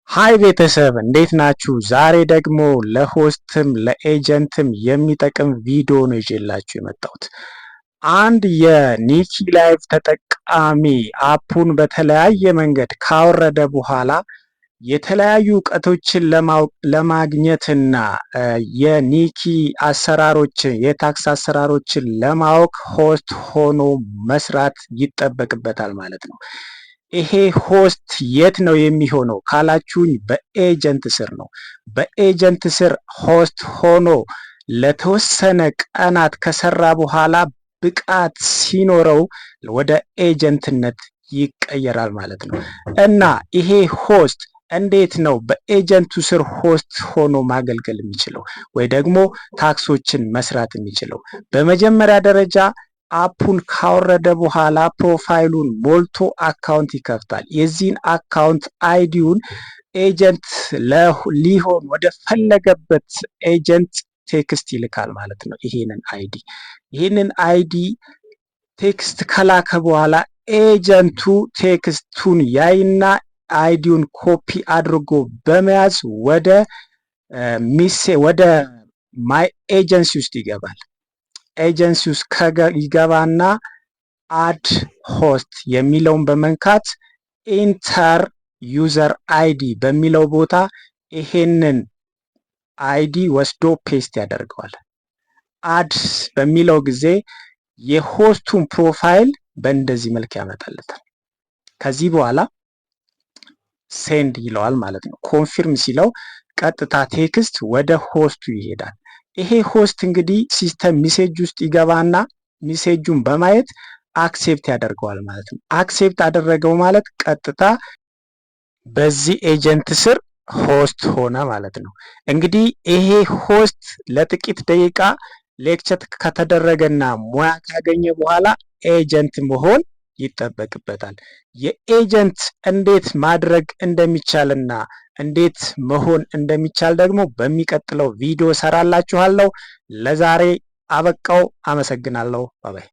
ሃይ ቤተሰብ እንዴት ናችሁ? ዛሬ ደግሞ ለሆስትም ለኤጀንትም የሚጠቅም ቪዲዮ ነው ይዤላችሁ የመጣሁት። አንድ የኒኪ ላይቭ ተጠቃሚ አፑን በተለያየ መንገድ ካወረደ በኋላ የተለያዩ እውቀቶችን ለማግኘትና የኒኪ አሰራሮችን የታክስ አሰራሮችን ለማወቅ ሆስት ሆኖ መስራት ይጠበቅበታል ማለት ነው። ይሄ ሆስት የት ነው የሚሆነው ካላችሁኝ፣ በኤጀንት ስር ነው። በኤጀንት ስር ሆስት ሆኖ ለተወሰነ ቀናት ከሰራ በኋላ ብቃት ሲኖረው ወደ ኤጀንትነት ይቀየራል ማለት ነው። እና ይሄ ሆስት እንዴት ነው በኤጀንቱ ስር ሆስት ሆኖ ማገልገል የሚችለው ወይ ደግሞ ታክሶችን መስራት የሚችለው? በመጀመሪያ ደረጃ አፑን ካወረደ በኋላ ፕሮፋይሉን ሞልቶ አካውንት ይከፍታል። የዚህን አካውንት አይዲውን ኤጀንት ሊሆን ወደ ፈለገበት ኤጀንት ቴክስት ይልካል ማለት ነው። ይሄንን አይዲ ቴክስት ከላከ በኋላ ኤጀንቱ ቴክስቱን ያይና አይዲውን ኮፒ አድርጎ በመያዝ ወደ ማይ ኤጀንሲ ውስጥ ይገባል። ኤጀንሲ ውስጥ ይገባና አድ ሆስት የሚለውን በመንካት ኢንተር ዩዘር አይዲ በሚለው ቦታ ይሄንን አይዲ ወስዶ ፔስት ያደርገዋል። አድ በሚለው ጊዜ የሆስቱን ፕሮፋይል በእንደዚህ መልክ ያመጣለታል። ከዚህ በኋላ ሴንድ ይለዋል ማለት ነው። ኮንፊርም ሲለው ቀጥታ ቴክስት ወደ ሆስቱ ይሄዳል። ይሄ ሆስት እንግዲህ ሲስተም ሜሴጅ ውስጥ ይገባና ሜሴጁን በማየት አክሴፕት ያደርገዋል ማለት ነው። አክሴፕት አደረገው ማለት ቀጥታ በዚህ ኤጀንት ስር ሆስት ሆነ ማለት ነው። እንግዲህ ይሄ ሆስት ለጥቂት ደቂቃ ሌክቸር ከተደረገና ሙያ ካገኘ በኋላ ኤጀንት መሆን ይጠበቅበታል። የኤጀንት እንዴት ማድረግ እንደሚቻልና እንዴት መሆን እንደሚቻል ደግሞ በሚቀጥለው ቪዲዮ ሰራላችኋለሁ። ለዛሬ አበቃው። አመሰግናለሁ። ባባይ